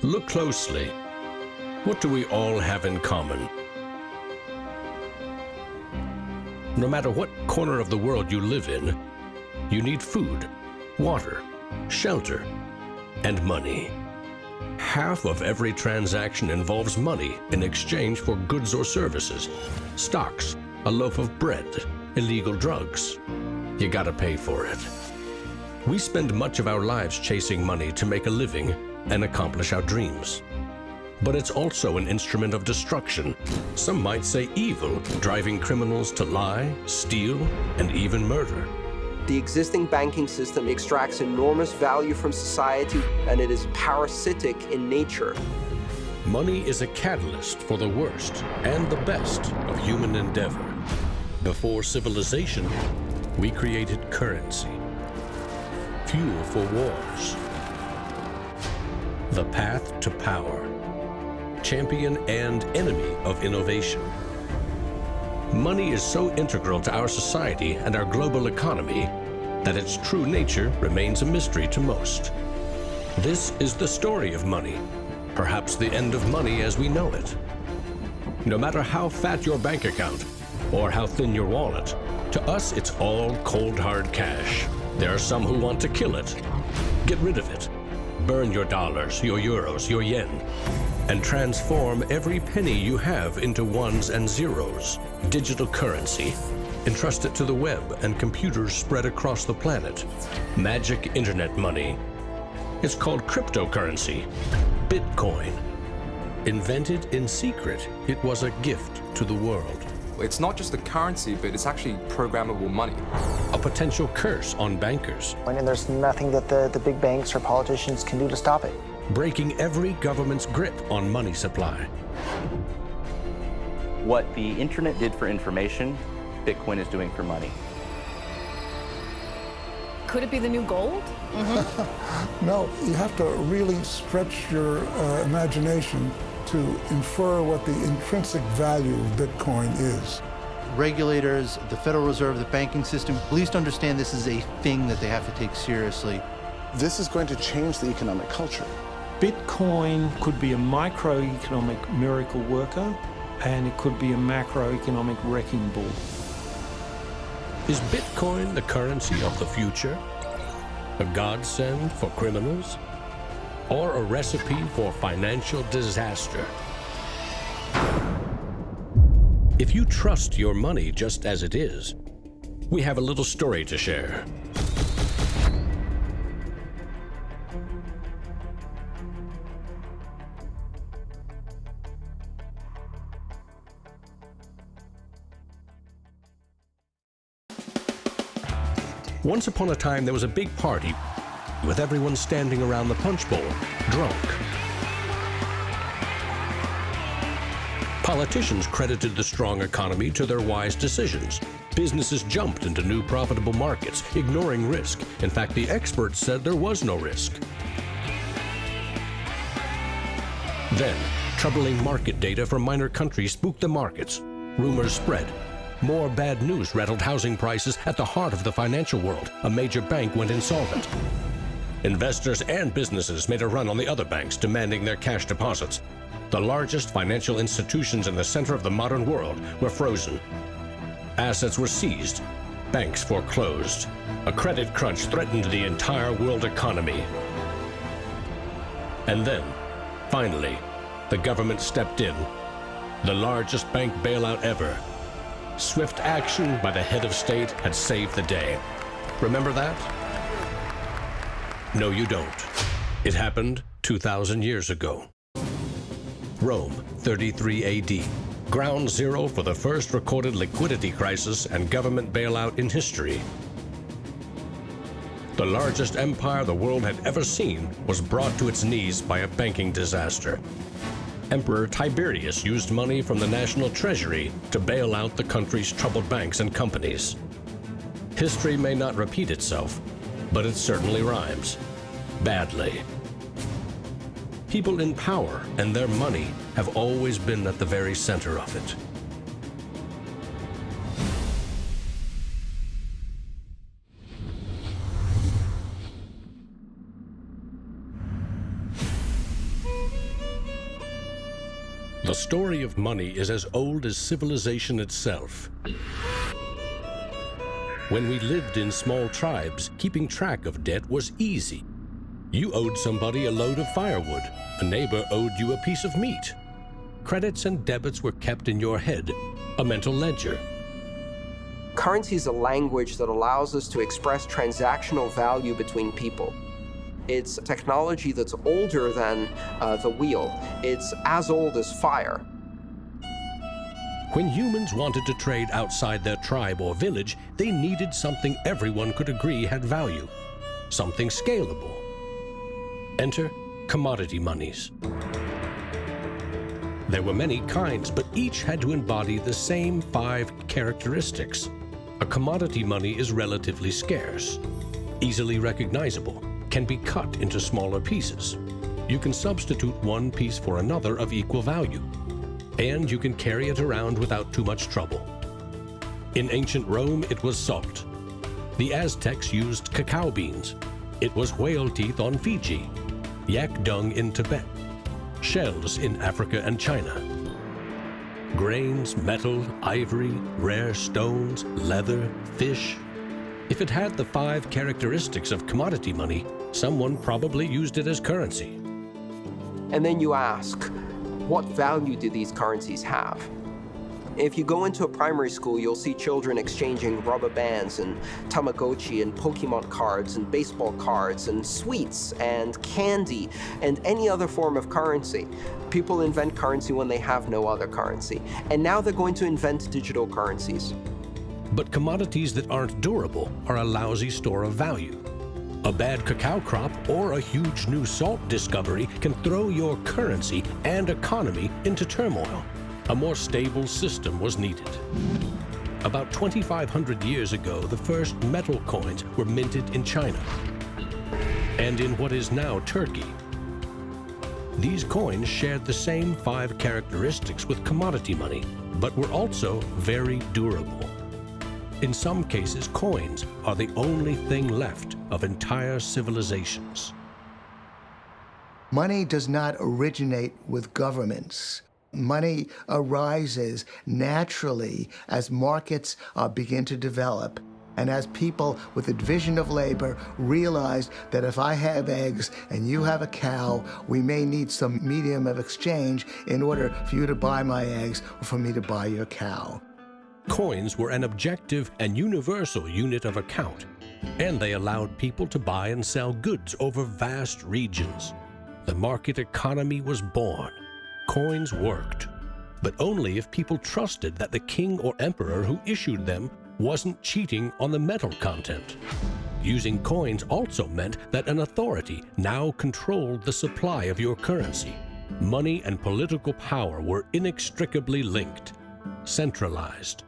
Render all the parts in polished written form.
Look closely. What do we all have in common? No matter what corner of the world you live in, you need food, water, shelter, and money. Half of every transaction involves money in exchange for goods or services, stocks, a loaf of bread, illegal drugs. You gotta pay for it. We spend much of our lives chasing money to make a living and accomplish our dreams. But it's also an instrument of destruction. Some might say evil, driving criminals to lie, steal, and even murder. The existing banking system extracts enormous value from society, and it is parasitic in nature. Money is a catalyst for the worst and the best of human endeavor. Before civilization, we created currency, fuel for wars, the path to power, champion and enemy of innovation. Money is so integral to our society and our global economy that its true nature remains a mystery to most. This is the story of money, perhaps the end of money as we know it. No matter how fat your bank account or how thin your wallet, to us it's all cold hard cash. There are some who want to kill it. Get rid of it. Burn your dollars, your euros, your yen, and transform every penny you have into ones and zeros. Digital currency. Entrust it to the web and computers spread across the planet. Magic internet money. It's called cryptocurrency. Bitcoin. Invented in secret, it was a gift to the world. It's not just a currency, but it's actually programmable money. A potential curse on bankers. And there's nothing that the big banks or politicians can do to stop it. Breaking every government's grip on money supply. What the internet did for information, Bitcoin is doing for money. Could it be the new gold? No, you have to really stretch your imagination to infer what the intrinsic value of Bitcoin is. Regulators, the Federal Reserve, the banking system, at least understand this is a thing that they have to take seriously. This is going to change the economic culture. Bitcoin could be a microeconomic miracle worker, and it could be a macroeconomic wrecking ball. Is Bitcoin the currency of the future? A godsend for criminals? Or a recipe for financial disaster? If you trust your money just as it is, we have a little story to share. Once upon a time, there was a big party with everyone standing around the punch bowl, drunk. Politicians credited the strong economy to their wise decisions. Businesses jumped into new profitable markets, ignoring risk. In fact, the experts said there was no risk. Then, troubling market data from minor countries spooked the markets. Rumors spread. More bad news rattled housing prices at the heart of the financial world. A major bank went insolvent. Investors and businesses made a run on the other banks, demanding their cash deposits. The largest financial institutions in the center of the modern world were frozen. Assets were seized. Banks foreclosed. A credit crunch threatened the entire world economy. And then, finally, the government stepped in. The largest bank bailout ever. Swift action by the head of state had saved the day. Remember that? No, you don't. It happened 2,000 years ago. Rome, 33 AD. Ground zero for the first recorded liquidity crisis and government bailout in history. The largest empire the world had ever seen was brought to its knees by a banking disaster. Emperor Tiberius used money from the national treasury to bail out the country's troubled banks and companies. History may not repeat itself, but it certainly rhymes. Badly. People in power and their money have always been at the very center of it. The story of money is as old as civilization itself. When we lived in small tribes, keeping track of debt was easy. You owed somebody a load of firewood. A neighbor owed you a piece of meat. Credits and debits were kept in your head, a mental ledger. Currency is a language that allows us to express transactional value between people. It's technology that's older than the wheel. It's as old as fire. When humans wanted to trade outside their tribe or village, they needed something everyone could agree had value, something scalable. Enter commodity monies. There were many kinds, but each had to embody the same 5 characteristics. A commodity money is relatively scarce, easily recognizable, can be cut into smaller pieces. You can substitute one piece for another of equal value, and you can carry it around without too much trouble. In ancient Rome, it was salt. The Aztecs used cacao beans. It was whale teeth on Fiji, yak dung in Tibet, shells in Africa and China. Grains, metal, ivory, rare stones, leather, fish. If it had the 5 characteristics of commodity money, someone probably used it as currency. And then you ask, what value do these currencies have? If you go into a primary school, you'll see children exchanging rubber bands and Tamagotchi and Pokemon cards and baseball cards and sweets and candy and any other form of currency. People invent currency when they have no other currency. And now they're going to invent digital currencies. But commodities that aren't durable are a lousy store of value. A bad cacao crop or a huge new salt discovery can throw your currency and economy into turmoil. A more stable system was needed. About 2,500 years ago, the first metal coins were minted in China and in what is now Turkey. These coins shared the same 5 characteristics with commodity money, but were also very durable. In some cases, coins are the only thing left of entire civilizations. Money does not originate with governments. Money arises naturally as markets begin to develop and as people with a division of labor realize that if I have eggs and you have a cow, we may need some medium of exchange in order for you to buy my eggs or for me to buy your cow. Coins were an objective and universal unit of account, and they allowed people to buy and sell goods over vast regions. The market economy was born. Coins worked, but only if people trusted that the king or emperor who issued them wasn't cheating on the metal content. Using coins also meant that an authority now controlled the supply of your currency. Money and political power were inextricably linked, centralized.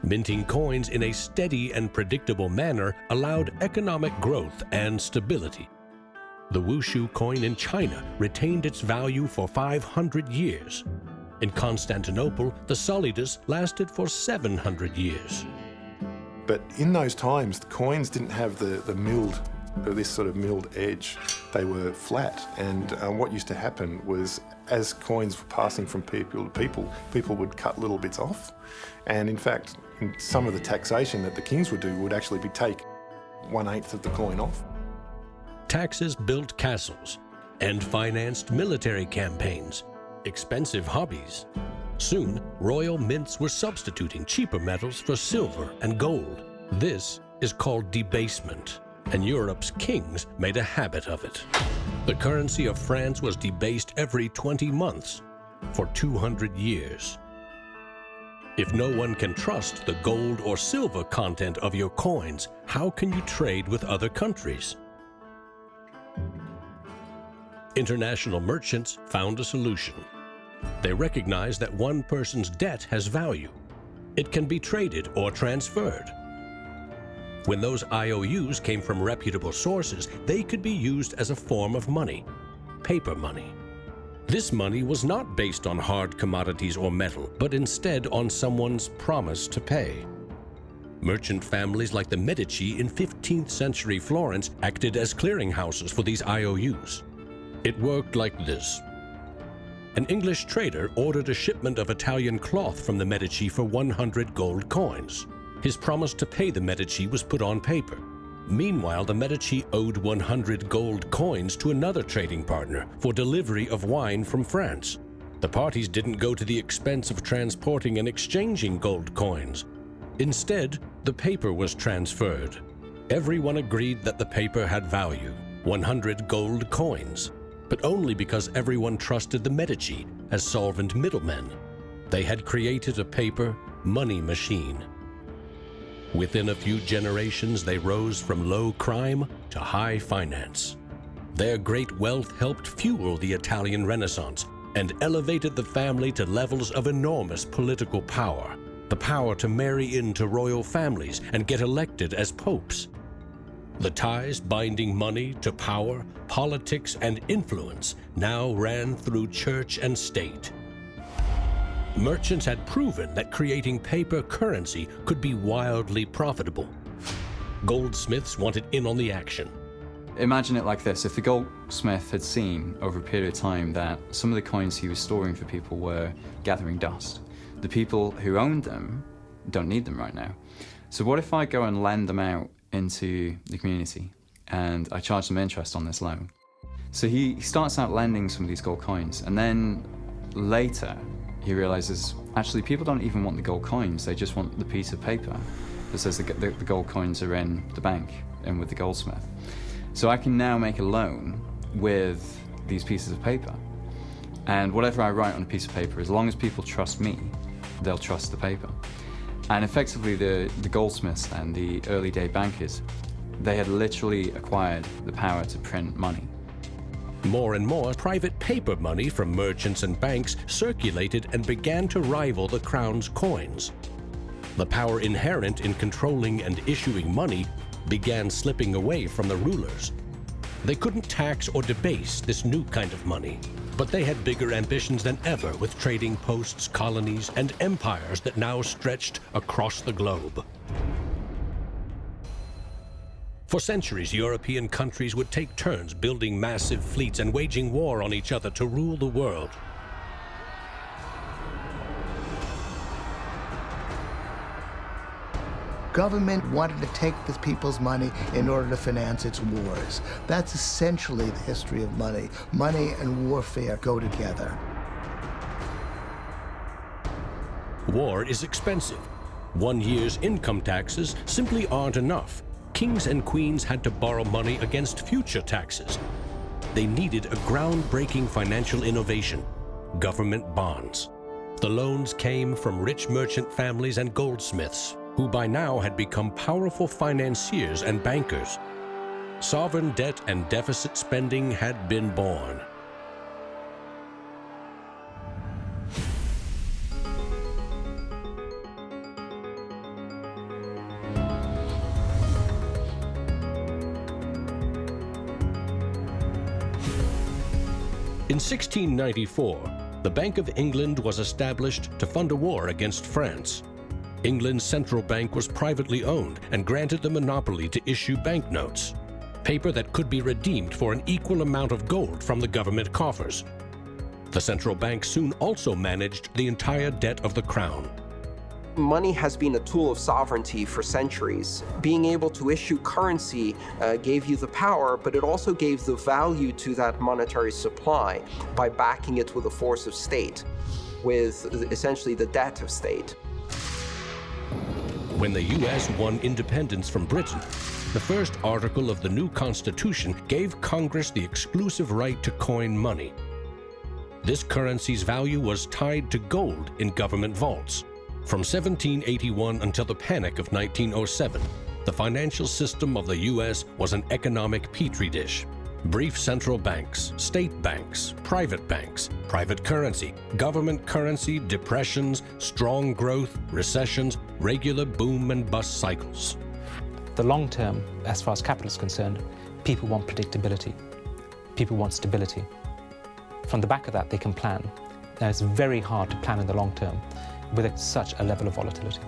Minting coins in a steady and predictable manner allowed economic growth and stability. The Wushu coin in China retained its value for 500 years. In Constantinople, the solidus lasted for 700 years. But in those times, the coins didn't have this sort of milled edge. They were flat, and what used to happen was, as coins were passing from people to people would cut little bits off. And in fact, in some of the taxation that the kings would do would actually be take 1/8 of the coin off. Taxes built castles and financed military campaigns, expensive hobbies. Soon, royal mints were substituting cheaper metals for silver and gold. This is called debasement, and Europe's kings made a habit of it. The currency of France was debased every 20 months for 200 years. If no one can trust the gold or silver content of your coins, how can you trade with other countries? International merchants found a solution. They recognized that one person's debt has value. It can be traded or transferred. When those IOUs came from reputable sources, they could be used as a form of money, paper money. This money was not based on hard commodities or metal, but instead on someone's promise to pay. Merchant families like the Medici in 15th century Florence acted as clearinghouses for these IOUs. It worked like this. an English trader ordered a shipment of Italian cloth from the Medici for 100 gold coins. His promise to pay the Medici was put on paper. Meanwhile, the Medici owed 100 gold coins to another trading partner for delivery of wine from France. The parties didn't go to the expense of transporting and exchanging gold coins. Instead, the paper was transferred. Everyone agreed that the paper had value, 100 gold coins, but only because everyone trusted the Medici as solvent middlemen. They had created a paper money machine. Within a few generations, they rose from low crime to high finance. Their great wealth helped fuel the Italian Renaissance and elevated the family to levels of enormous political power. The power to marry into royal families and get elected as popes. The ties binding money to power, politics, and influence now ran through church and state. Merchants had proven that creating paper currency could be wildly profitable. Goldsmiths wanted in on the action. Imagine it like this: if the goldsmith had seen over a period of time that some of the coins he was storing for people were gathering dust, the people who owned them don't need them right now. So what if I go and lend them out into the community and I charge them interest on this loan? So he starts out lending some of these gold coins, and then later he realizes actually people don't even want the gold coins, they just want the piece of paper that says the gold coins are in the bank and with the goldsmith. So I can now make a loan with these pieces of paper, and whatever I write on a piece of paper, as long as people trust me, they'll trust the paper. And effectively the goldsmiths and the early day bankers, they had literally acquired the power to print money. More and more private paper money from merchants and banks circulated and began to rival the crown's coins. The power inherent in controlling and issuing money began slipping away from the rulers. They couldn't tax or debase this new kind of money, but they had bigger ambitions than ever with trading posts, colonies, and empires that now stretched across the globe. For centuries, European countries would take turns building massive fleets and waging war on each other to rule the world. Government wanted to take the people's money in order to finance its wars. That's essentially the history of money. Money and warfare go together. War is expensive. 1 year's income taxes simply aren't enough. Kings and queens had to borrow money against future taxes. They needed a groundbreaking financial innovation: government bonds. The loans came from rich merchant families and goldsmiths, who by now had become powerful financiers and bankers. Sovereign debt and deficit spending had been born. In 1694, the Bank of England was established to fund a war against France. England's central bank was privately owned and granted the monopoly to issue banknotes, paper that could be redeemed for an equal amount of gold from the government coffers. The central bank soon also managed the entire debt of the crown. Money has been a tool of sovereignty for centuries. Being able to issue currency gave you the power, but it also gave the value to that monetary supply by backing it with a force of state, with essentially the debt of state. When the U.S. won independence from Britain, the first article of the new Constitution gave Congress the exclusive right to coin money. This currency's value was tied to gold in government vaults. From 1781 until the Panic of 1907, the financial system of the U.S. was an economic petri dish. Brief central banks, state banks, private currency, government currency, depressions, strong growth, recessions, regular boom and bust cycles. The long term, as far as capital is concerned, people want predictability. People want stability. From the back of that, they can plan. Now, it's very hard to plan in the long term with such a level of volatility.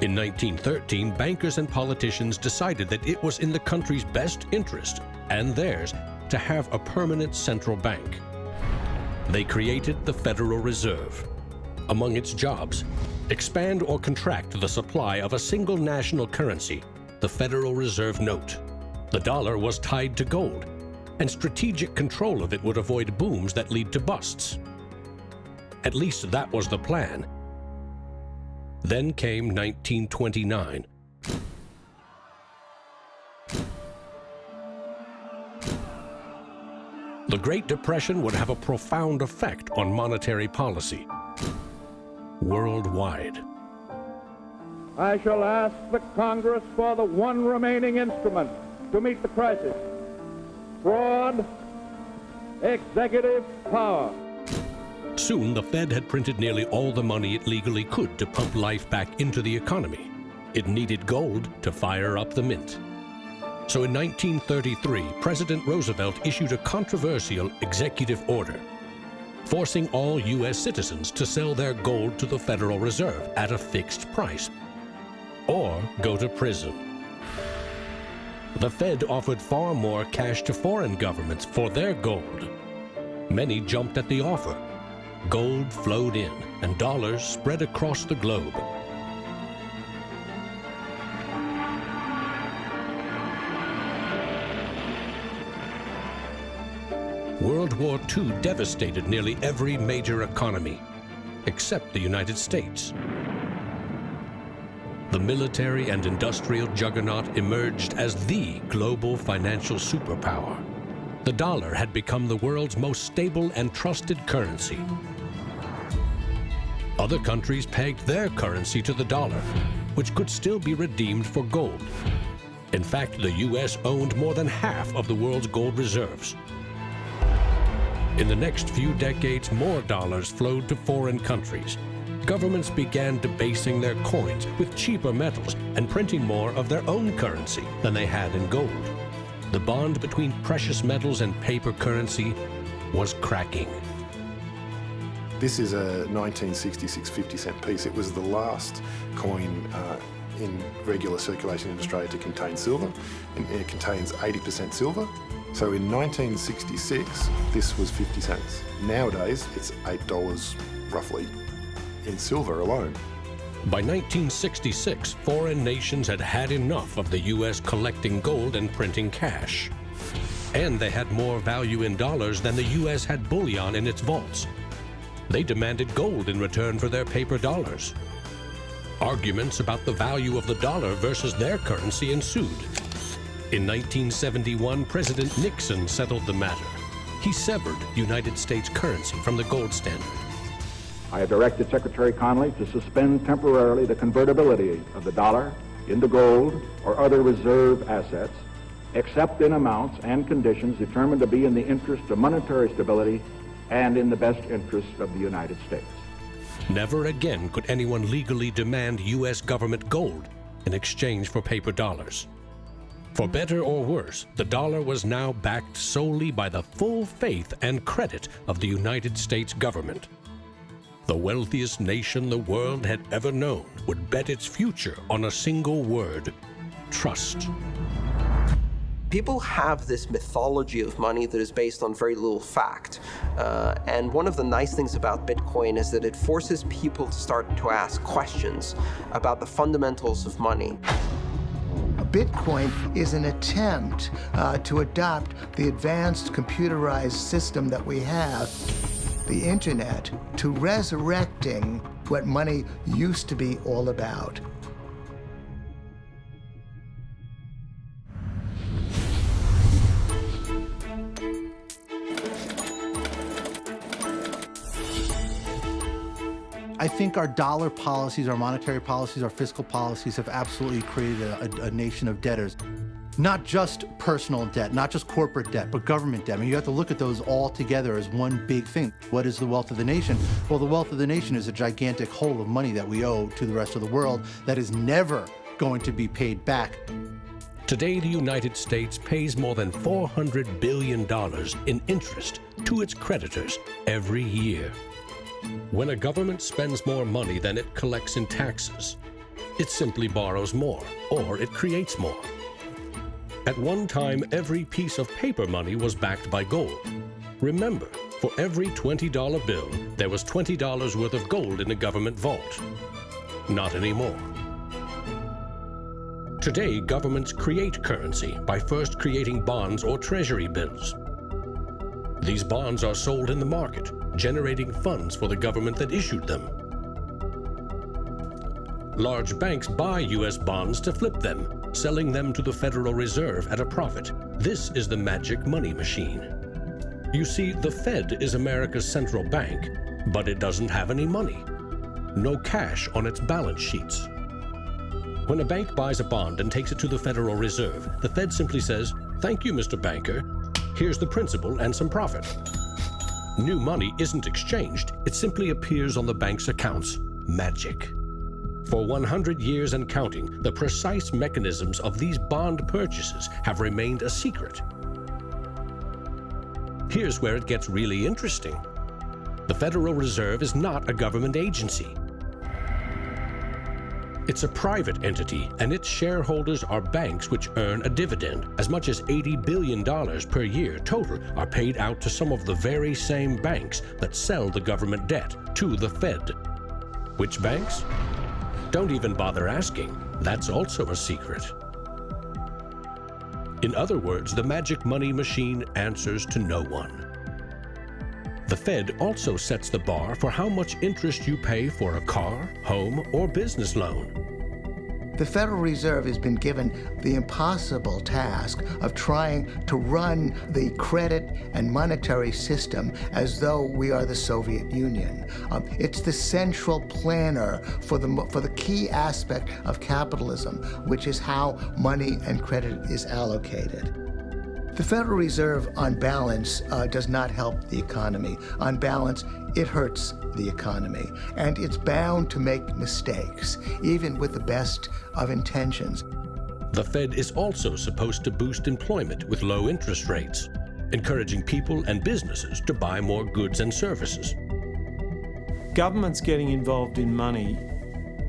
In 1913, bankers and politicians decided that it was in the country's best interest, and theirs, to have a permanent central bank. They created the Federal Reserve. Among its jobs, expand or contract the supply of a single national currency, the Federal Reserve note. The dollar was tied to gold, and strategic control of it would avoid booms that lead to busts. At least that was the plan. Then came 1929. The Great Depression would have a profound effect on monetary policy worldwide. I shall ask the Congress for the one remaining instrument to meet the crisis: fraud, executive power. Soon, the Fed had printed nearly all the money it legally could to pump life back into the economy. It needed gold to fire up the mint. So in 1933, President Roosevelt issued a controversial executive order, forcing all U.S. citizens to sell their gold to the Federal Reserve at a fixed price, or go to prison. The Fed offered far more cash to foreign governments for their gold. Many jumped at the offer. Gold flowed in, and dollars spread across the globe. World War II devastated nearly every major economy, except the United States. The military and industrial juggernaut emerged as the global financial superpower. The dollar had become the world's most stable and trusted currency. Other countries pegged their currency to the dollar, which could still be redeemed for gold. In fact, the U.S. owned more than half of the world's gold reserves. In the next few decades, more dollars flowed to foreign countries. Governments began debasing their coins with cheaper metals and printing more of their own currency than they had in gold. The bond between precious metals and paper currency was cracking. This is a 1966 50-cent piece. It was the last coin in regular circulation in Australia to contain silver, and it contains 80% silver. So in 1966, this was 50 cents. Nowadays, it's $8 roughly in silver alone. By 1966, foreign nations had had enough of the U.S. collecting gold and printing cash. And they had more value in dollars than the U.S. had bullion in its vaults. They demanded gold in return for their paper dollars. Arguments about the value of the dollar versus their currency ensued. In 1971, President Nixon settled the matter. He severed United States currency from the gold standard. I have directed Secretary Connally to suspend temporarily the convertibility of the dollar into gold or other reserve assets, except in amounts and conditions determined to be in the interest of monetary stability and in the best interest of the United States. Never again could anyone legally demand U.S. government gold in exchange for paper dollars. For better or worse, the dollar was now backed solely by the full faith and credit of the United States government. The wealthiest nation the world had ever known would bet its future on a single word: trust. People have this mythology of money that is based on very little fact. And one of the nice things about Bitcoin is that it forces people to start to ask questions about the fundamentals of money. Bitcoin is an attempt to adopt the advanced computerized system that we have, the internet, to resurrecting what money used to be all about. I think our dollar policies, our monetary policies, our fiscal policies have absolutely created a nation of debtors. Not just personal debt, not just corporate debt, but government debt. I mean, you have to look at those all together as one big thing. What is the wealth of the nation? Well, the wealth of the nation is a gigantic hole of money that we owe to the rest of the world that is never going to be paid back. Today, the United States pays more than $400 billion in interest to its creditors every year. When a government spends more money than it collects in taxes, it simply borrows more, or it creates more. At one time, every piece of paper money was backed by gold. Remember, for every $20 bill, there was $20 worth of gold in the government vault. Not anymore. Today, governments create currency by first creating bonds or treasury bills. These bonds are sold in the market, generating funds for the government that issued them. Large banks buy U.S. bonds to flip them, selling them to the Federal Reserve at a profit. This is the magic money machine. You see, the Fed is America's central bank, but it doesn't have any money. No cash on its balance sheets. When a bank buys a bond and takes it to the Federal Reserve, the Fed simply says, "Thank you, Mr. Banker. Here's the principal and some profit." New money isn't exchanged. It simply appears on the bank's accounts. Magic. For 100 years and counting, the precise mechanisms of these bond purchases have remained a secret. Here's where it gets really interesting. The Federal Reserve is not a government agency. It's a private entity, and its shareholders are banks which earn a dividend. As much as $80 billion per year total are paid out to some of the very same banks that sell the government debt to the Fed. Which banks? Don't even bother asking. That's also a secret. In other words, the magic money machine answers to no one. The Fed also sets the bar for how much interest you pay for a car, home, or business loan. The Federal Reserve has been given the impossible task of trying to run the credit and monetary system as though we are the Soviet Union. It's the central planner for the key aspect of capitalism, which is how money and credit is allocated. The Federal Reserve, on balance, does not help the economy. On balance, it hurts the economy. And it's bound to make mistakes, even with the best of intentions. The Fed is also supposed to boost employment with low interest rates, encouraging people and businesses to buy more goods and services. Governments getting involved in money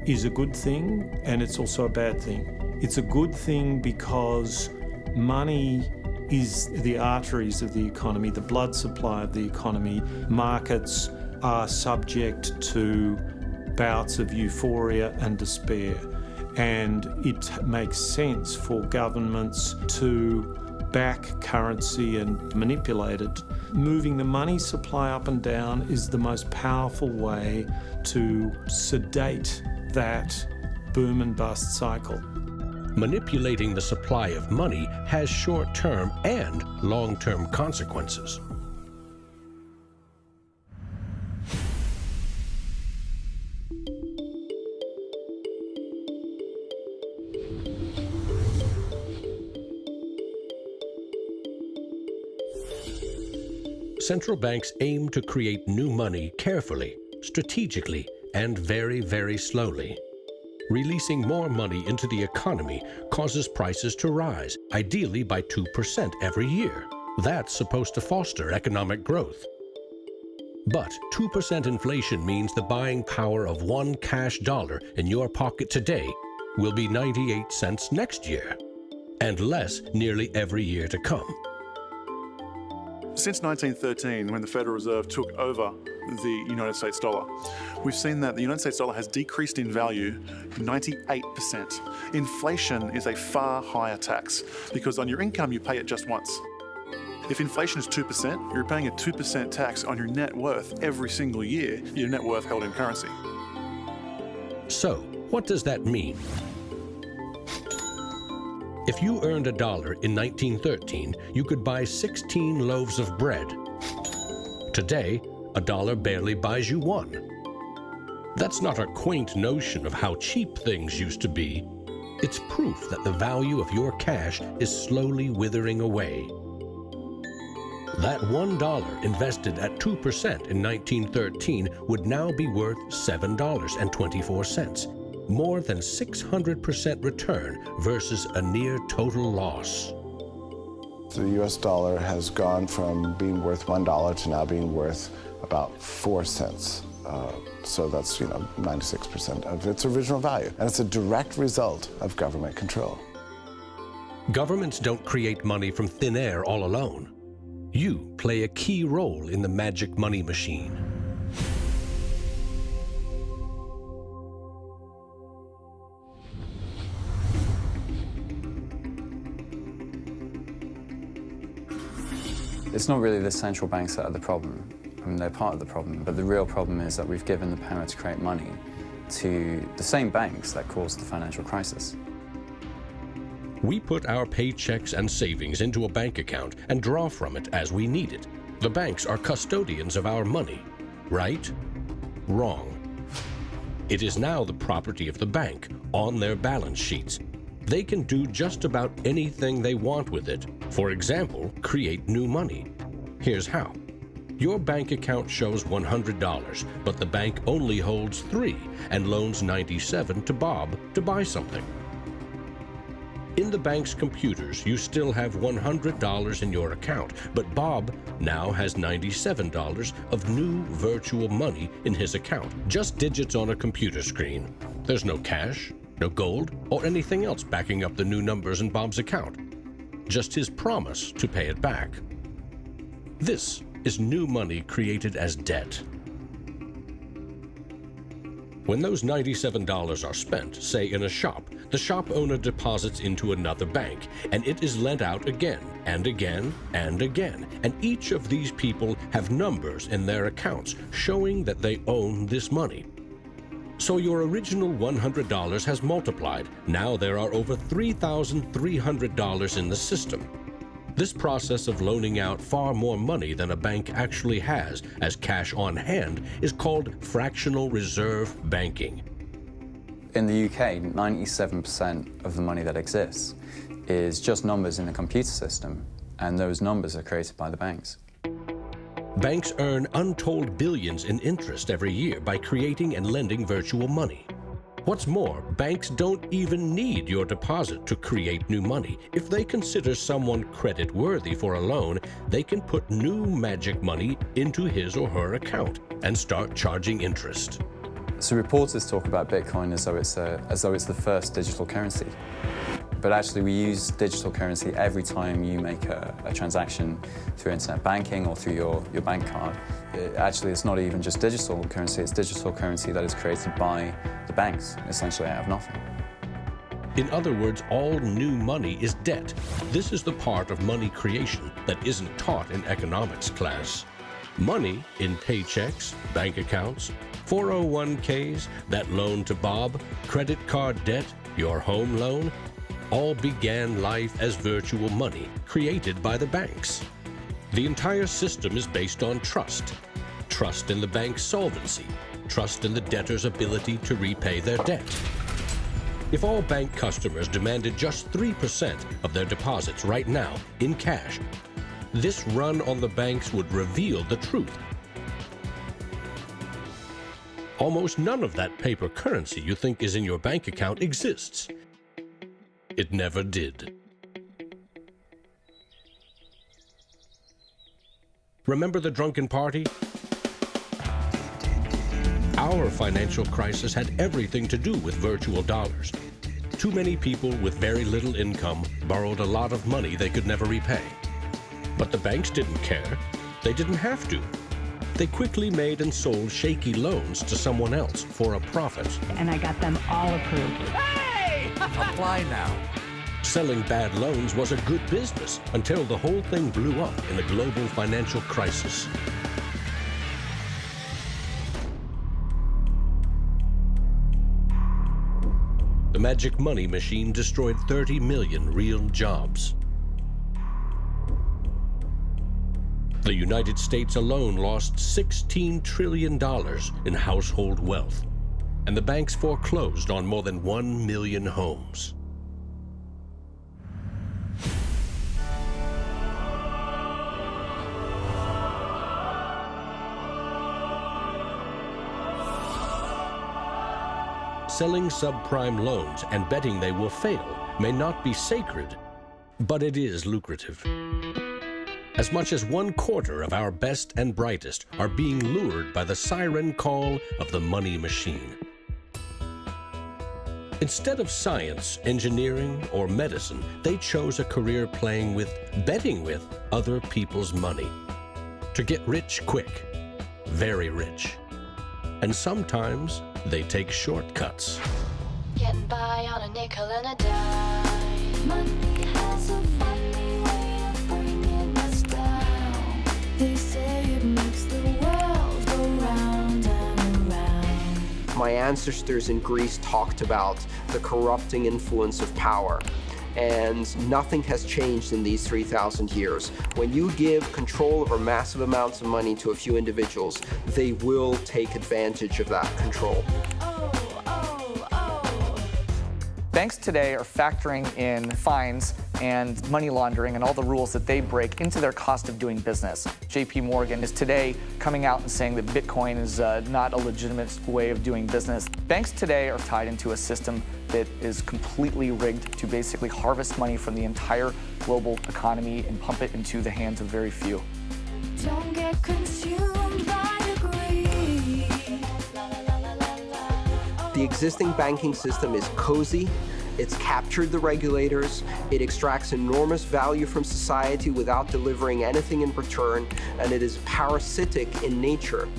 is a good thing, and it's also a bad thing. It's a good thing because money is the arteries of the economy, the blood supply of the economy. Markets are subject to bouts of euphoria and despair, and it makes sense for governments to back currency and manipulate it. Moving the money supply up and down is the most powerful way to sedate that boom and bust cycle. Manipulating the supply of money has short-term and long-term consequences. Central banks aim to create new money carefully, strategically, and very, very slowly. Releasing more money into the economy causes prices to rise, ideally by 2% every year. That's supposed to foster economic growth. But 2% inflation means the buying power of one cash dollar in your pocket today will be 98 cents next year, and less nearly every year to come. Since 1913, when the Federal Reserve took over the United States dollar, we've seen that the United States dollar has decreased in value 98%. Inflation is a far higher tax because on your income you pay it just once. If inflation is 2%, you're paying a 2% tax on your net worth every single year, your net worth held in currency. So, what does that mean? If you earned $1 in 1913, you could buy 16 loaves of bread. Today, $1 barely buys you one. That's not a quaint notion of how cheap things used to be. It's proof that the value of your cash is slowly withering away. That $1 invested at 2% in 1913 would now be worth $7.24. More than 600% return versus a near total loss. The US dollar has gone from being worth $1 to now being worth about 4 cents. So that's, 96% of its original value. And it's a direct result of government control. Governments don't create money from thin air all alone. You play a key role in the magic money machine. It's not really the central banks that are the problem. I mean, they're part of the problem, but the real problem is that we've given the power to create money to the same banks that caused the financial crisis. We put our paychecks and savings into a bank account and draw from it as we need it. The banks are custodians of our money. Right? Wrong. It is now the property of the bank on their balance sheets. They can do just about anything they want with it. For example, create new money. Here's how. Your bank account shows $100, but the bank only holds $3 and loans $97 to Bob to buy something. In the bank's computers, you still have $100 in your account, but Bob now has $97 of new virtual money in his account. Just digits on a computer screen. There's no cash, no gold, or anything else backing up the new numbers in Bob's account. Just his promise to pay it back. This is new money created as debt. When those $97 are spent, say in a shop, the shop owner deposits into another bank, and it is lent out again and again and again. And each of these people have numbers in their accounts showing that they own this money. So your original $100 has multiplied. Now there are over $3,300 in the system. This process of loaning out far more money than a bank actually has as cash on hand is called fractional reserve banking. In the UK, 97% of the money that exists is just numbers in the computer system, and those numbers are created by the banks. Banks earn untold billions in interest every year by creating and lending virtual money. What's more, banks don't even need your deposit to create new money. If they consider someone credit-worthy for a loan, they can put new magic money into his or her account and start charging interest. So reporters talk about Bitcoin as though it's the first digital currency. But actually we use digital currency every time you make a transaction through internet banking or through your bank card. Actually, it's not even just digital currency, it's digital currency that is created by the banks, essentially out of nothing. In other words, all new money is debt. This is the part of money creation that isn't taught in economics class. Money in paychecks, bank accounts, 401ks, that loan to Bob, credit card debt, your home loan, all began life as virtual money created by the banks. The entire system is based on trust. Trust in the bank's solvency, trust in the debtor's ability to repay their debt. If all bank customers demanded just 3% of their deposits right now in cash, this run on the banks would reveal the truth. Almost none of that paper currency you think is in your bank account exists. It never did. Remember the drunken party? Our financial crisis had everything to do with virtual dollars. Too many people with very little income borrowed a lot of money they could never repay. But the banks didn't care. They didn't have to. They quickly made and sold shaky loans to someone else for a profit. And I got them all approved. Hey! Apply now. Selling bad loans was a good business until the whole thing blew up in the global financial crisis. The magic money machine destroyed 30 million real jobs. The United States alone lost $16 trillion in household wealth, and the banks foreclosed on more than 1 million homes. Selling subprime loans and betting they will fail may not be sacred, but it is lucrative. As much as 1/4 of our best and brightest are being lured by the siren call of the money machine. Instead of science, engineering, or medicine, they chose a career betting with other people's money. To get rich quick, very rich. And sometimes they take shortcuts. Getting by on a nickel and a dime. Money has a funny way of bringing us down. They say it makes the world go round and around. My ancestors in Greece talked about the corrupting influence of power. And nothing has changed in these 3,000 years. When you give control over massive amounts of money to a few individuals, they will take advantage of that control. Banks today are factoring in fines and money laundering and all the rules that they break into their cost of doing business. JP Morgan is today coming out and saying that Bitcoin is not a legitimate way of doing business. Banks today are tied into a system that is completely rigged to basically harvest money from the entire global economy and pump it into the hands of very few. Don't get consumed by the greed. The existing banking system is cozy, it's captured the regulators, it extracts enormous value from society without delivering anything in return, and it is parasitic in nature.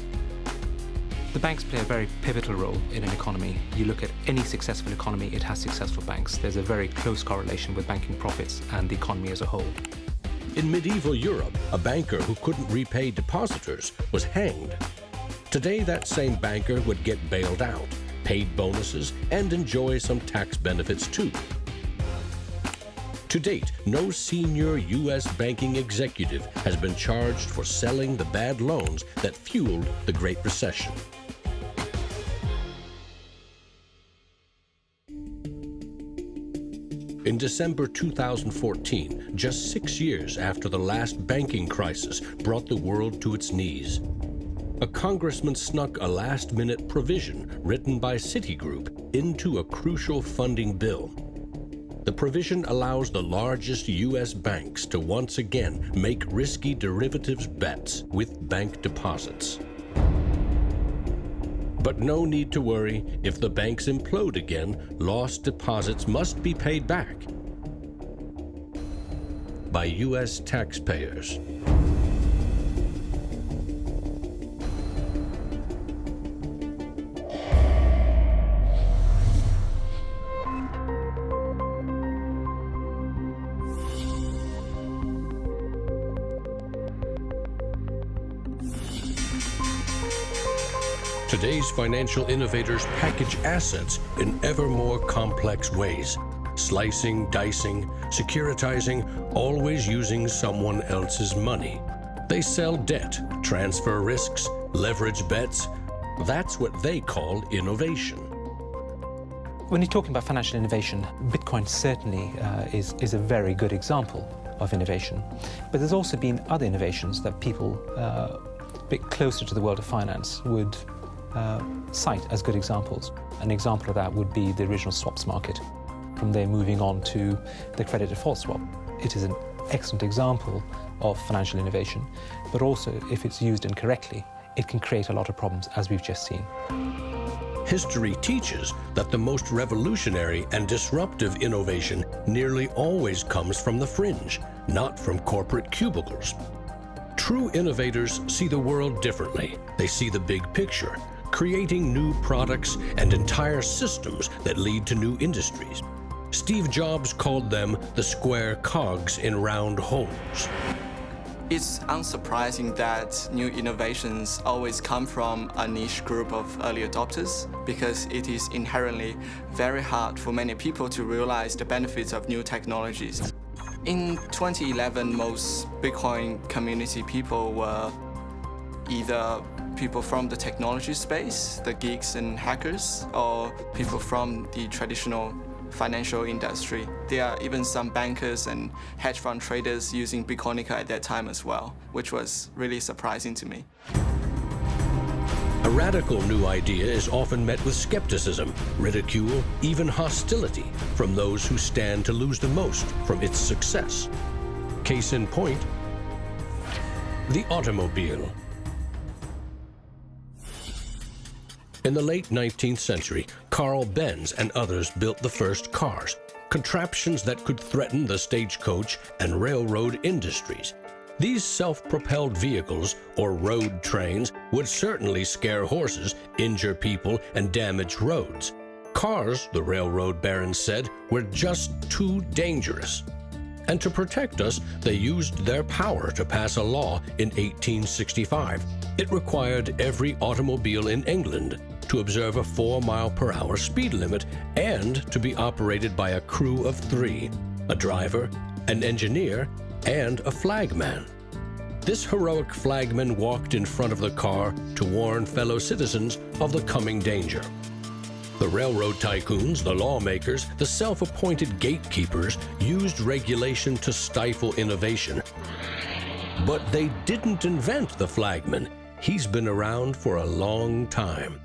The banks play a very pivotal role in an economy. You look at any successful economy, it has successful banks. There's a very close correlation with banking profits and the economy as a whole. In medieval Europe, a banker who couldn't repay depositors was hanged. Today, that same banker would get bailed out, paid bonuses, and enjoy some tax benefits too. To date, no senior U.S. banking executive has been charged for selling the bad loans that fueled the Great Recession. In December 2014, just 6 years after the last banking crisis brought the world to its knees, a congressman snuck a last-minute provision written by Citigroup into a crucial funding bill. The provision allows the largest U.S. banks to once again make risky derivatives bets with bank deposits. But no need to worry. If the banks implode again, lost deposits must be paid back by U.S. taxpayers. Today's financial innovators package assets in ever more complex ways, slicing, dicing, securitizing, always using someone else's money. They sell debt, transfer risks, leverage bets. That's what they call innovation. When you're talking about financial innovation, Bitcoin certainly is a very good example of innovation. But there's also been other innovations that people a bit closer to the world of finance would cite as good examples. An example of that would be the original swaps market. From there moving on to the credit default swap. It is an excellent example of financial innovation, but also if it's used incorrectly, it can create a lot of problems, as we've just seen. History teaches that the most revolutionary and disruptive innovation nearly always comes from the fringe, not from corporate cubicles. True innovators see the world differently. They see the big picture, creating new products and entire systems that lead to new industries. Steve Jobs called them the square cogs in round holes. It's unsurprising that new innovations always come from a niche group of early adopters, because it is inherently very hard for many people to realize the benefits of new technologies. In 2011, most Bitcoin community people were either people from the technology space, the geeks and hackers, or people from the traditional financial industry. There are even some bankers and hedge fund traders using Bitcoinica at that time as well, which was really surprising to me. A radical new idea is often met with skepticism, ridicule, even hostility from those who stand to lose the most from its success. Case in point, the automobile. In the late 19th century, Carl Benz and others built the first cars, contraptions that could threaten the stagecoach and railroad industries. These self-propelled vehicles, or road trains, would certainly scare horses, injure people, and damage roads. Cars, the railroad barons said, were just too dangerous. And to protect us, they used their power to pass a law in 1865. It required every automobile in England to observe a 4-mile-per-hour speed limit and to be operated by a crew of 3, a driver, an engineer, and a flagman. This heroic flagman walked in front of the car to warn fellow citizens of the coming danger. The railroad tycoons, the lawmakers, the self-appointed gatekeepers used regulation to stifle innovation. But they didn't invent the flagman. He's been around for a long time.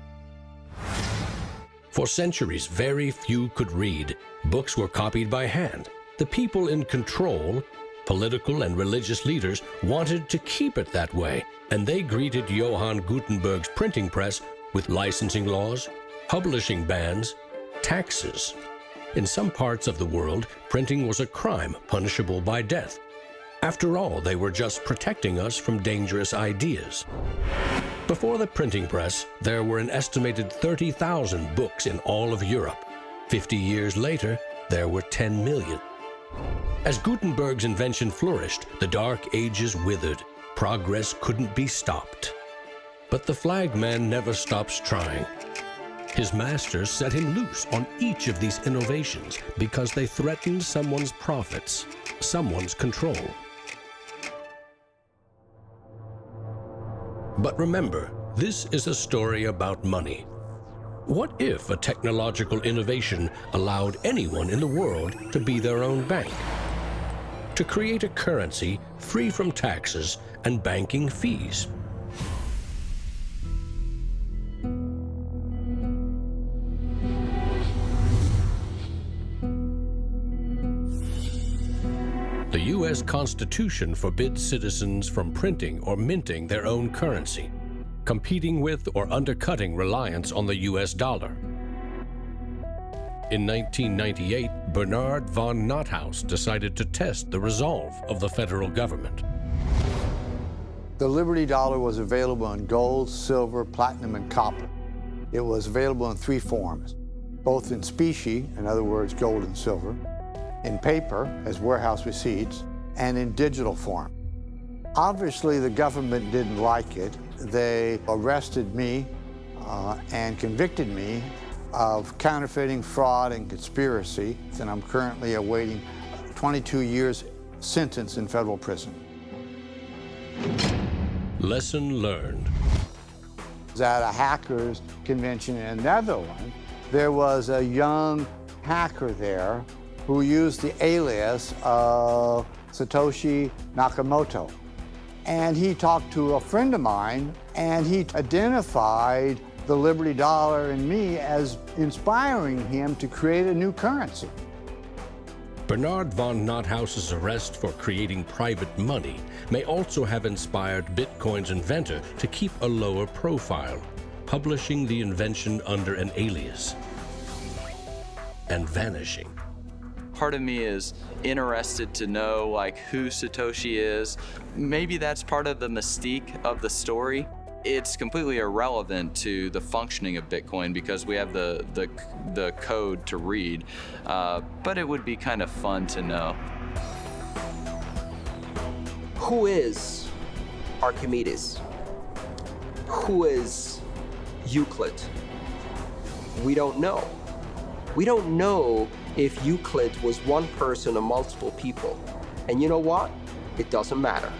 For centuries, very few could read. Books were copied by hand. The people in control, political and religious leaders, wanted to keep it that way, and they greeted Johann Gutenberg's printing press with licensing laws, publishing bans, taxes. In some parts of the world, printing was a crime punishable by death. After all, they were just protecting us from dangerous ideas. Before the printing press, there were an estimated 30,000 books in all of Europe. 50 years later, there were 10 million. As Gutenberg's invention flourished, the Dark Ages withered. Progress couldn't be stopped. But the flagman never stops trying. His masters set him loose on each of these innovations because they threatened someone's profits, someone's control. But remember, this is a story about money. What if a technological innovation allowed anyone in the world to be their own bank? To create a currency free from taxes and banking fees? The U.S. Constitution forbids citizens from printing or minting their own currency, competing with or undercutting reliance on the U.S. dollar. In 1998, Bernard von NotHaus decided to test the resolve of the federal government. The Liberty Dollar was available in gold, silver, platinum, and copper. It was available in 3 forms, both in specie, in other words, gold and silver, in paper, as warehouse receipts, and in digital form. Obviously, the government didn't like it. They arrested me and convicted me of counterfeiting, fraud, and conspiracy, and I'm currently awaiting 22 years sentence in federal prison. Lesson learned. At a hackers convention in the Netherlands, there was a young hacker there who used the alias of Satoshi Nakamoto. And he talked to a friend of mine, and he identified the Liberty Dollar and me as inspiring him to create a new currency. Bernard von NotHaus's arrest for creating private money may also have inspired Bitcoin's inventor to keep a lower profile, publishing the invention under an alias and vanishing. Part of me is interested to know like who Satoshi is. Maybe that's part of the mystique of the story. It's completely irrelevant to the functioning of Bitcoin because we have the code to read, but it would be kind of fun to know. Who is Archimedes? Who is Euclid? We don't know. We don't know if Euclid was one person or multiple people. And you know what? It doesn't matter.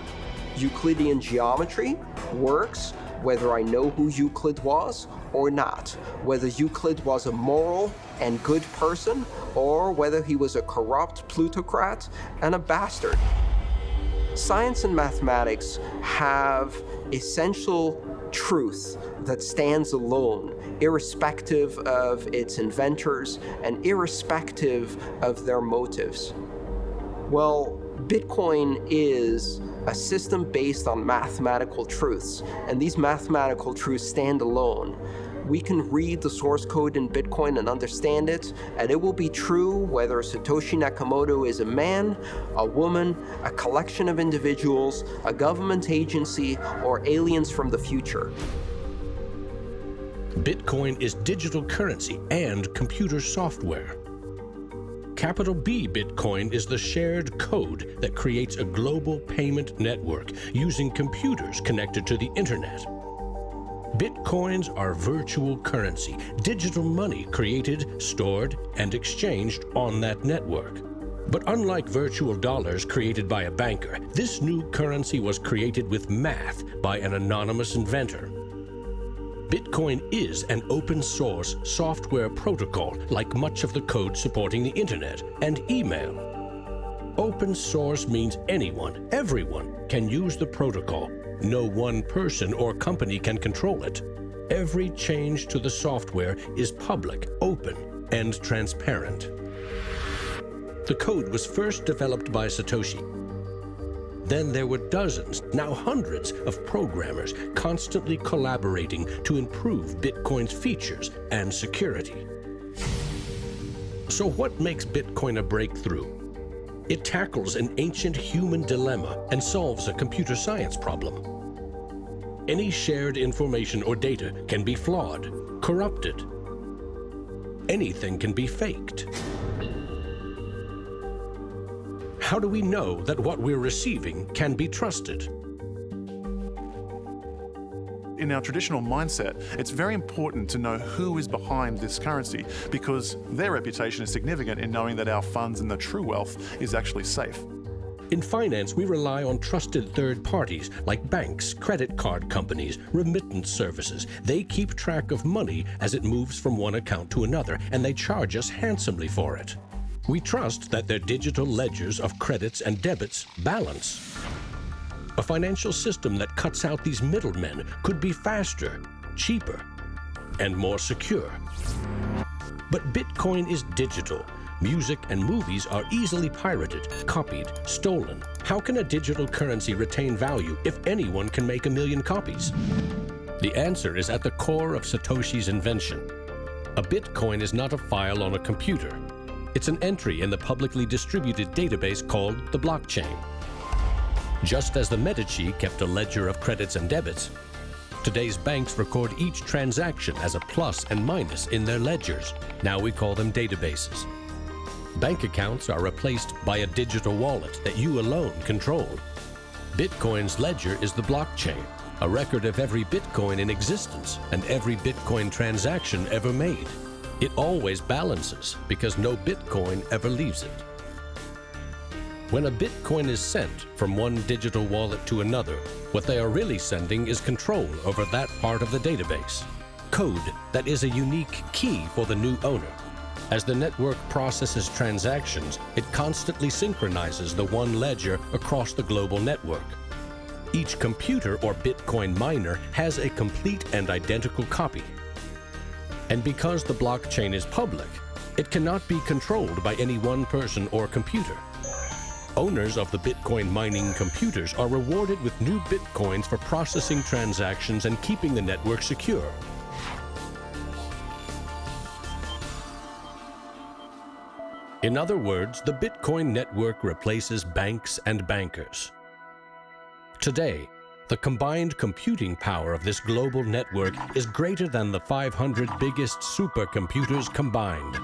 Euclidean geometry works whether I know who Euclid was or not, whether Euclid was a moral and good person or whether he was a corrupt plutocrat and a bastard. Science and mathematics have essential truth that stands alone, irrespective of its inventors and irrespective of their motives. Well, Bitcoin is a system based on mathematical truths, and these mathematical truths stand alone. We can read the source code in Bitcoin and understand it, and it will be true whether Satoshi Nakamoto is a man, a woman, a collection of individuals, a government agency, or aliens from the future. Bitcoin is digital currency and computer software. Capital B Bitcoin is the shared code that creates a global payment network using computers connected to the internet. Bitcoins are virtual currency, digital money created, stored, and exchanged on that network. But unlike virtual dollars created by a banker, this new currency was created with math by an anonymous inventor. Bitcoin is an open-source software protocol like much of the code supporting the internet and email. Open source means anyone, everyone can use the protocol. No one person or company can control it. Every change to the software is public, open, and transparent. The code was first developed by Satoshi. Then there were dozens, now hundreds, of programmers constantly collaborating to improve Bitcoin's features and security. So what makes Bitcoin a breakthrough? It tackles an ancient human dilemma and solves a computer science problem. Any shared information or data can be flawed, corrupted. Anything can be faked. How do we know that what we're receiving can be trusted? In our traditional mindset, it's very important to know who is behind this currency because their reputation is significant in knowing that our funds and the true wealth is actually safe. In finance, we rely on trusted third parties like banks, credit card companies, remittance services. They keep track of money as it moves from one account to another, and they charge us handsomely for it. We trust that their digital ledgers of credits and debits balance. A financial system that cuts out these middlemen could be faster, cheaper, and more secure. But Bitcoin is digital. Music and movies are easily pirated, copied, stolen. How can a digital currency retain value if anyone can make 1 million copies? The answer is at the core of Satoshi's invention. A Bitcoin is not a file on a computer. It's an entry in the publicly distributed database called the blockchain. Just as the Medici kept a ledger of credits and debits, today's banks record each transaction as a plus and minus in their ledgers. Now we call them databases. Bank accounts are replaced by a digital wallet that you alone control. Bitcoin's ledger is the blockchain, a record of every Bitcoin in existence and every Bitcoin transaction ever made. It always balances because no Bitcoin ever leaves it. When a Bitcoin is sent from one digital wallet to another, what they are really sending is control over that part of the database. Code that is a unique key for the new owner. As the network processes transactions, it constantly synchronizes the one ledger across the global network. Each computer or Bitcoin miner has a complete and identical copy. And because the blockchain is public, it cannot be controlled by any one person or computer. Owners of the Bitcoin mining computers are rewarded with new Bitcoins for processing transactions and keeping the network secure. In other words, the Bitcoin network replaces banks and bankers. Today, the combined computing power of this global network is greater than the 500 biggest supercomputers combined,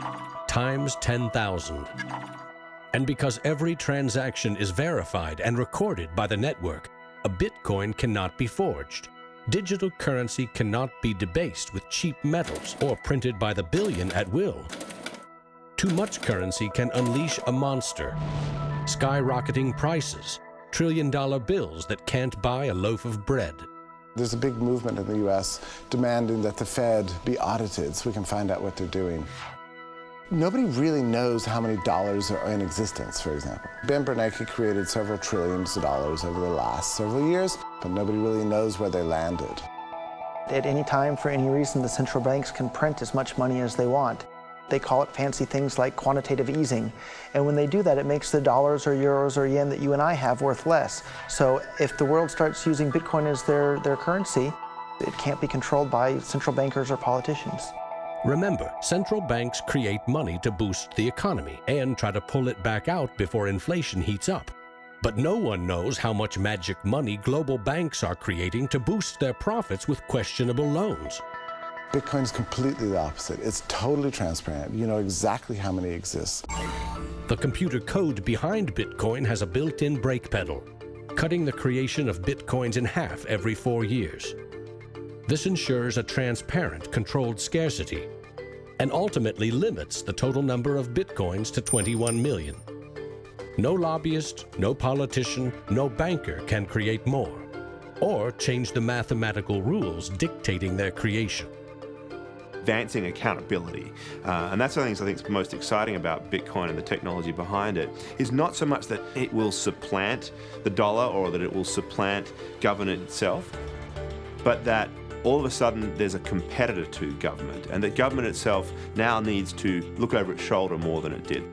times 10,000. And because every transaction is verified and recorded by the network, a Bitcoin cannot be forged. Digital currency cannot be debased with cheap metals or printed by the billion at will. Too much currency can unleash a monster, skyrocketing prices, trillion-dollar bills that can't buy a loaf of bread. There's a big movement in the U.S. demanding that the Fed be audited so we can find out what they're doing. Nobody really knows how many dollars are in existence, for example. Ben Bernanke created several trillions of dollars over the last several years, but nobody really knows where they landed. At any time, for any reason, the central banks can print as much money as they want. They call it fancy things like quantitative easing. And when they do that, it makes the dollars or euros or yen that you and I have worth less. So if the world starts using Bitcoin as their currency, It can't be controlled by central bankers or politicians. Remember, central banks create money to boost the economy and try to pull it back out before inflation heats up. But no one knows how much magic money global banks are creating to boost their profits with questionable loans. Bitcoin is completely the opposite. It's totally transparent. You know exactly how many exist. The computer code behind Bitcoin has a built-in brake pedal, cutting the creation of Bitcoins in half every 4 years. This ensures a transparent, controlled scarcity and ultimately limits the total number of Bitcoins to 21 million. No lobbyist, no politician, no banker can create more or change the mathematical rules dictating their creation. Advancing accountability. And that's one of the things I think is most exciting about Bitcoin and the technology behind it, is not so much that it will supplant the dollar or that it will supplant government itself, but that all of a sudden there's a competitor to government, and that government itself now needs to look over its shoulder more than it did.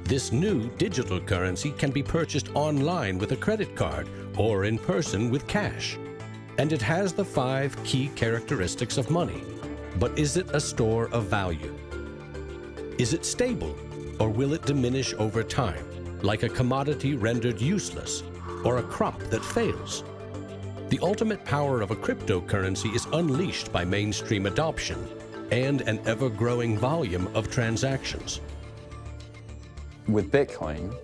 This new digital currency can be purchased online with a credit card or in person with cash. And it has the 5 key characteristics of money. But is it a store of value? Is it stable, or will it diminish over time, like a commodity rendered useless, or a crop that fails? The ultimate power of a cryptocurrency is unleashed by mainstream adoption and an ever-growing volume of transactions. With Bitcoin,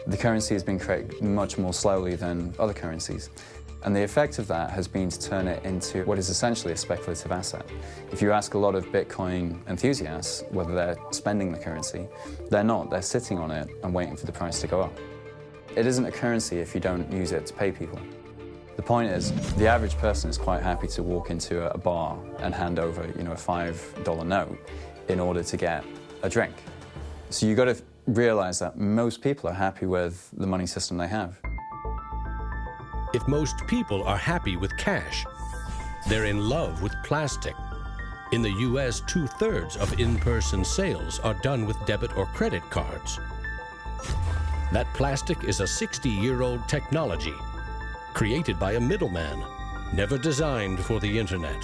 the currency has been created much more slowly than other currencies. And the effect of that has been to turn it into what is essentially a speculative asset. If you ask a lot of Bitcoin enthusiasts whether they're spending the currency, they're not. They're sitting on it and waiting for the price to go up. It isn't a currency if you don't use it to pay people. The point is, the average person is quite happy to walk into a bar and hand over, a $5 note in order to get a drink. So you've got to realize that most people are happy with the money system they have. If most people are happy with cash, they're in love with plastic. In the US, 2/3 of in-person sales are done with debit or credit cards. That plastic is a 60-year-old technology, created by a middleman, never designed for the internet.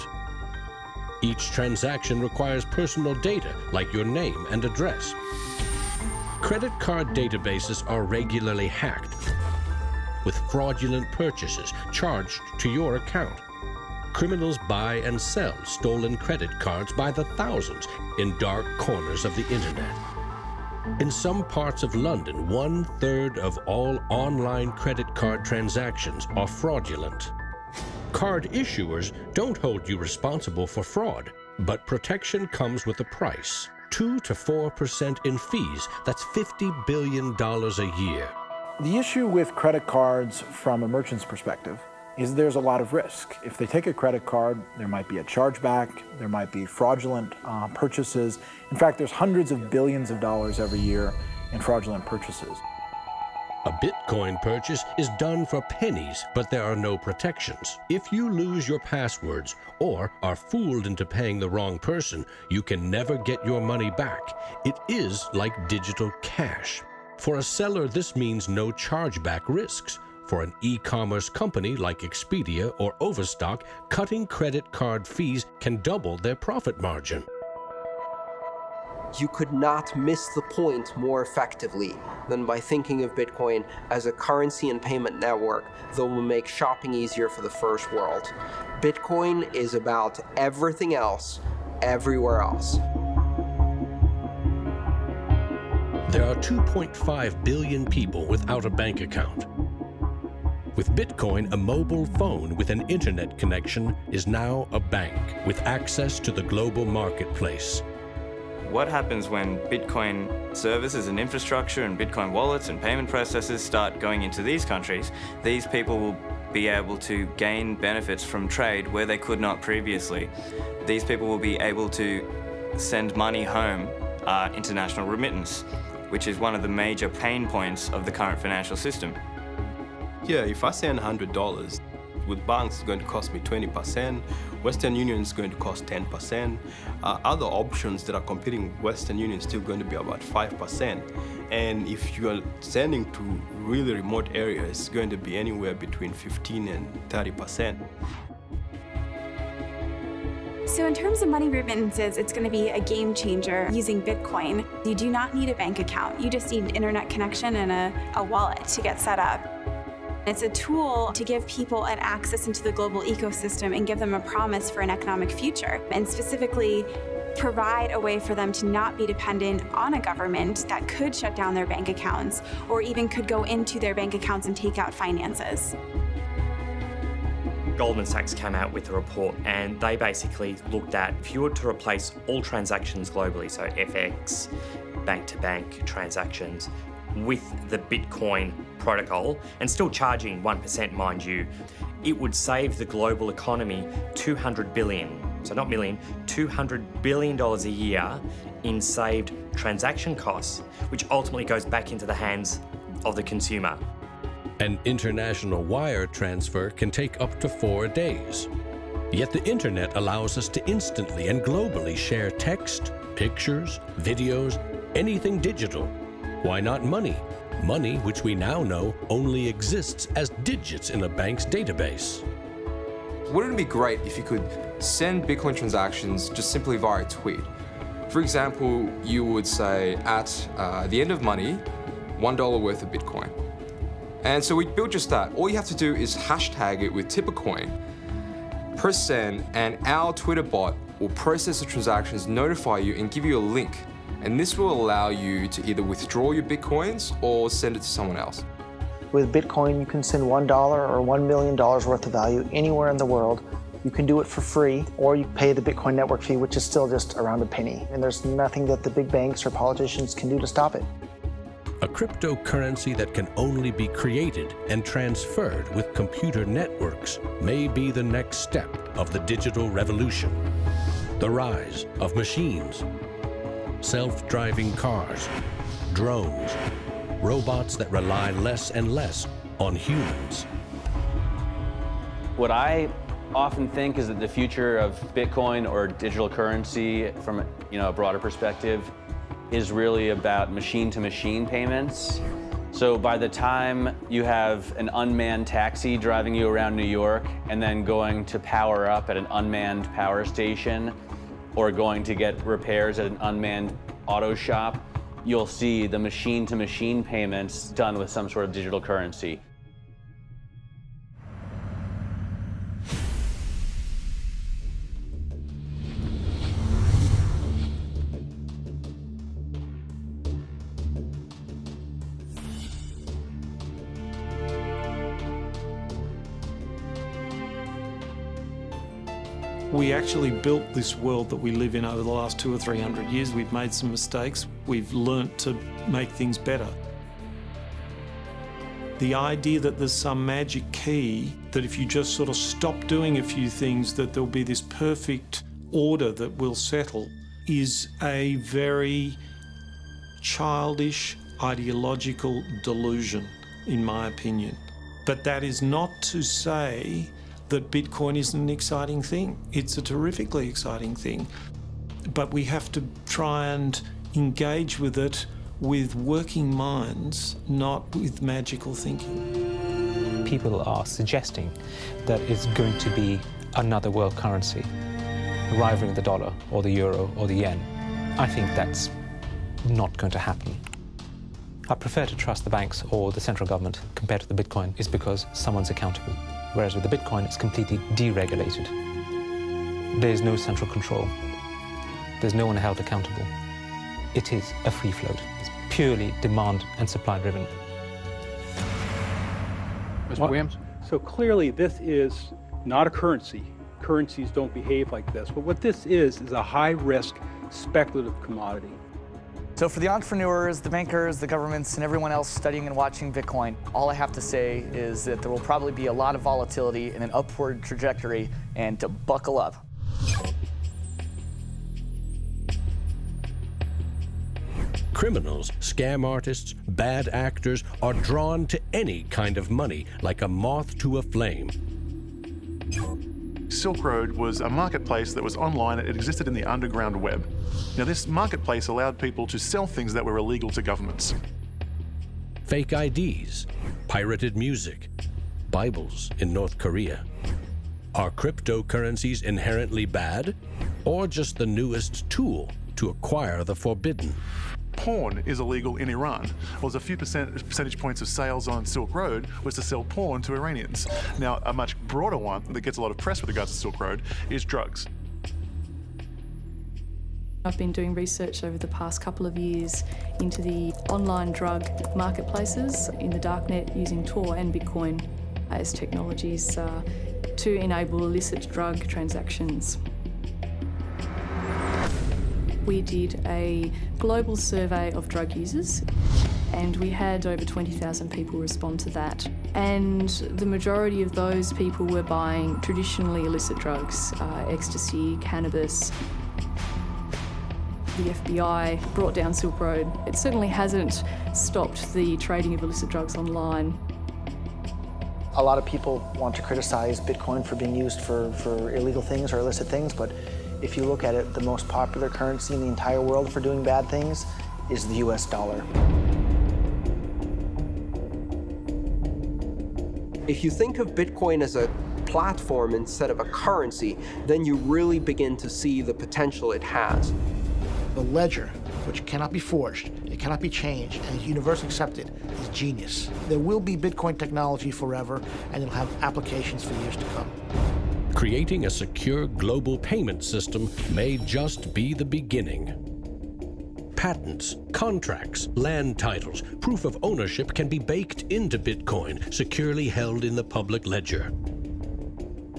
Each transaction requires personal data, like your name and address. Credit card databases are regularly hacked, with fraudulent purchases charged to your account. Criminals buy and sell stolen credit cards by the thousands in dark corners of the internet. In some parts of London, 1/3 of all online credit card transactions are fraudulent. Card issuers don't hold you responsible for fraud, but protection comes with a price. 2 to 4% in fees. That's $50 billion a year. The issue with credit cards from a merchant's perspective is there's a lot of risk. If they take a credit card, there might be a chargeback, there might be fraudulent purchases. In fact, there's hundreds of billions of dollars every year in fraudulent purchases. A Bitcoin purchase is done for pennies, but there are no protections. If you lose your passwords or are fooled into paying the wrong person, you can never get your money back. It is like digital cash. For a seller, this means no chargeback risks. For an e-commerce company like Expedia or Overstock, cutting credit card fees can double their profit margin. You could not miss the point more effectively than by thinking of Bitcoin as a currency and payment network that will make shopping easier for the first world. Bitcoin is about everything else, everywhere else. There are 2.5 billion people without a bank account. With Bitcoin, a mobile phone with an internet connection is now a bank with access to the global marketplace. What happens when Bitcoin services and infrastructure and Bitcoin wallets and payment processors start going into these countries? These people will be able to gain benefits from trade where they could not previously. These people will be able to send money home, international remittance, which is one of the major pain points of the current financial system. Yeah, if I send $100, with banks it's going to cost me 20%, Western Union is going to cost 10%, other options that are competing with Western Union is still going to be about 5%. And if you are sending to really remote areas, it's going to be anywhere between 15 and 30%. So in terms of money remittances, it's going to be a game changer using Bitcoin. You do not need a bank account. You just need internet connection and a wallet to get set up. It's a tool to give people an access into the global ecosystem and give them a promise for an economic future, and specifically provide a way for them to not be dependent on a government that could shut down their bank accounts or even could go into their bank accounts and take out finances. Goldman Sachs came out with a report and they basically looked at if you were to replace all transactions globally, so FX, bank-to-bank transactions, with the Bitcoin protocol, and still charging 1%, mind you, it would save the global economy $200 billion, so not million, $200 billion a year in saved transaction costs, which ultimately goes back into the hands of the consumer. An international wire transfer can take up to 4 days. Yet the internet allows us to instantly and globally share text, pictures, videos, anything digital. Why not money? Money which we now know only exists as digits in a bank's database. Wouldn't it be great if you could send Bitcoin transactions just simply via a tweet? For example, you would say at the end of money, $1 worth of Bitcoin. And so we built just that. All you have to do is hashtag it with Tippercoin, press send, and our Twitter bot will process the transactions, notify you, and give you a link. And this will allow you to either withdraw your Bitcoins or send it to someone else. With Bitcoin, you can send $1 or $1 million worth of value anywhere in the world. You can do it for free, or you pay the Bitcoin network fee, which is still just around a penny. And there's nothing that the big banks or politicians can do to stop it. A cryptocurrency that can only be created and transferred with computer networks may be the next step of the digital revolution. The rise of machines, self-driving cars, drones, robots that rely less and less on humans. What I often think is that the future of Bitcoin or digital currency from a broader perspective is really about machine-to-machine payments. So by the time you have an unmanned taxi driving you around New York and then going to power up at an unmanned power station or going to get repairs at an unmanned auto shop, you'll see the machine-to-machine payments done with some sort of digital currency. We actually built this world that we live in over the last 200 or 300 years. We've made some mistakes. We've learnt to make things better. The idea that there's some magic key, that if you just sort of stop doing a few things, that there'll be this perfect order that will settle, is a very childish, ideological delusion, in my opinion. But that is not to say that Bitcoin isn't an exciting thing. It's a terrifically exciting thing. But we have to try and engage with it with working minds, not with magical thinking. People are suggesting that it's going to be another world currency, rivaling the dollar or the euro or the yen. I think that's not going to happen. I prefer to trust the banks or the central government compared to the Bitcoin is because someone's accountable. Whereas with the Bitcoin, it's completely deregulated. There's no central control. There's no one held accountable. It is a free float. It's purely demand and supply driven. Mr. Williams? So clearly this is not a currency. Currencies don't behave like this. But what this is a high-risk speculative commodity. So for the entrepreneurs, the bankers, the governments, and everyone else studying and watching Bitcoin, all I have to say is that there will probably be a lot of volatility and an upward trajectory, and to buckle up. Criminals, scam artists, bad actors are drawn to any kind of money like a moth to a flame. Silk Road was a marketplace that was online. It existed in the underground web. Now, this marketplace allowed people to sell things that were illegal to governments. Fake IDs, pirated music, Bibles in North Korea. Are cryptocurrencies inherently bad, or just the newest tool to acquire the forbidden? Porn is illegal in Iran. Well, there's a few percentage points of sales on Silk Road was to sell porn to Iranians. Now, a much broader one that gets a lot of press with regards to Silk Road is drugs. I've been doing research over the past couple of years into the online drug marketplaces in the darknet using Tor and Bitcoin as technologies to enable illicit drug transactions. We did a global survey of drug users, and we had over 20,000 people respond to that. And the majority of those people were buying traditionally illicit drugs, ecstasy, cannabis. The FBI brought down Silk Road. It certainly hasn't stopped the trading of illicit drugs online. A lot of people want to criticize Bitcoin for being used for illegal things or illicit things, but if you look at it, the most popular currency in the entire world for doing bad things is the US dollar. If you think of Bitcoin as a platform instead of a currency, then you really begin to see the potential it has. The ledger, which cannot be forged, it cannot be changed, and is universally accepted, is genius. There will be Bitcoin technology forever, and it'll have applications for years to come. Creating a secure global payment system may just be the beginning. Patents, contracts, land titles, proof of ownership can be baked into Bitcoin, securely held in the public ledger.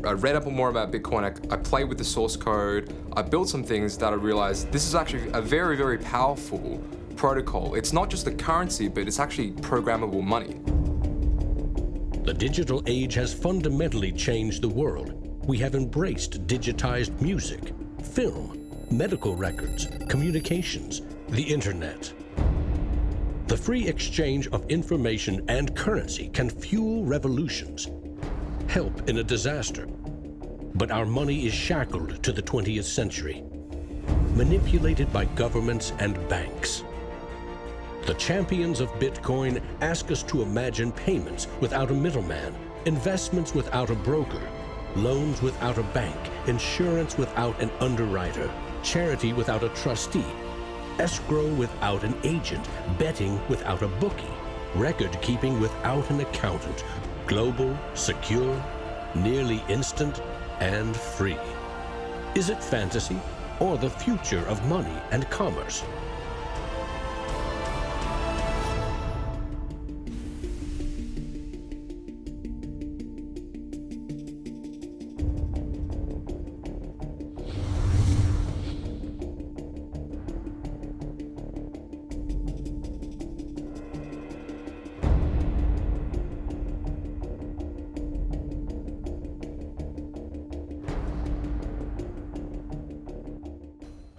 I read up more about Bitcoin, I played with the source code, I built some things that I realized this is actually a very, very powerful protocol. It's not just a currency, but it's actually programmable money. The digital age has fundamentally changed the world. We have embraced digitized music, film, medical records, communications, the internet. The free exchange of information and currency can fuel revolutions, help in a disaster. But our money is shackled to the 20th century, manipulated by governments and banks. The champions of Bitcoin ask us to imagine payments without a middleman, investments without a broker, loans without a bank, insurance without an underwriter, charity without a trustee, escrow without an agent, betting without a bookie, record keeping without an accountant, global, secure, nearly instant, and free. Is it fantasy or the future of money and commerce?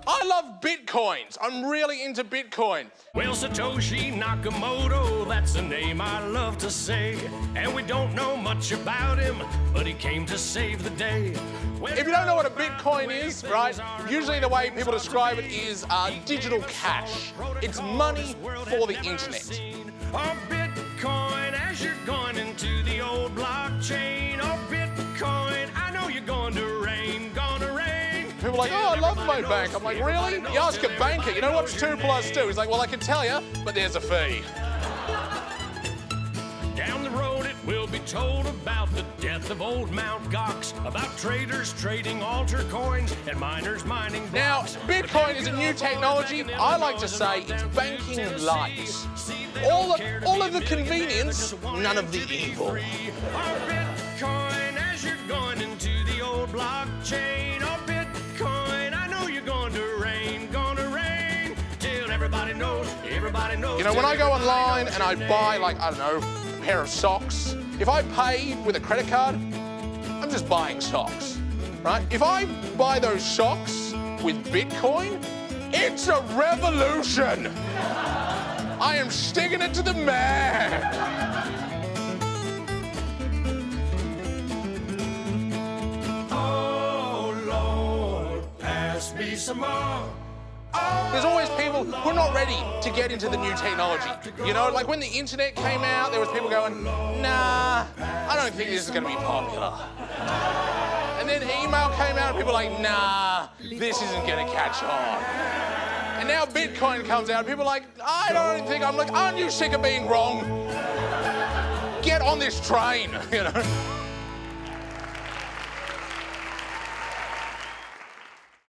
I love Bitcoins. I'm really into Bitcoin. Well, Satoshi Nakamoto, that's a name I love to say. And we don't know much about him, but he came to save the day. If you don't know what a Bitcoin is, right, usually the way people describe it is digital cash. It's money for the internet. Oh, Bitcoin, as you're going into the old blockchain. Oh, Bitcoin, I know you're going to rain, People are like, oh, I love my bank. I'm like, really? You ask a banker, you know what's 2 + 2? He's like, well, I can tell you, but there's a fee. Down the road it will be told about the death of old Mt. Gox, about traders trading altar coins and miners mining blocks. Now, Bitcoin is a new technology. I like to say it's banking light. All of the convenience, none of the evil. Oh, Bitcoin, as you're going into the old blockchain. Oh, Bitcoin, I know you're going to rain, till everybody knows. You know, when I go online and I buy, like, I don't know, a pair of socks, if I pay with a credit card, I'm just buying socks, right? If I buy those socks with Bitcoin, it's a revolution. I am sticking it to the man. Me some more. There's always people who are not ready to get into the new technology. You know, like when the internet came out, there was people going, nah, I don't think this is going to be popular. And then email came out and people were like, nah, this isn't gonna catch on. And now Bitcoin comes out and people are like, I don't think, I'm like, aren't you sick of being wrong? Get on this train, you know?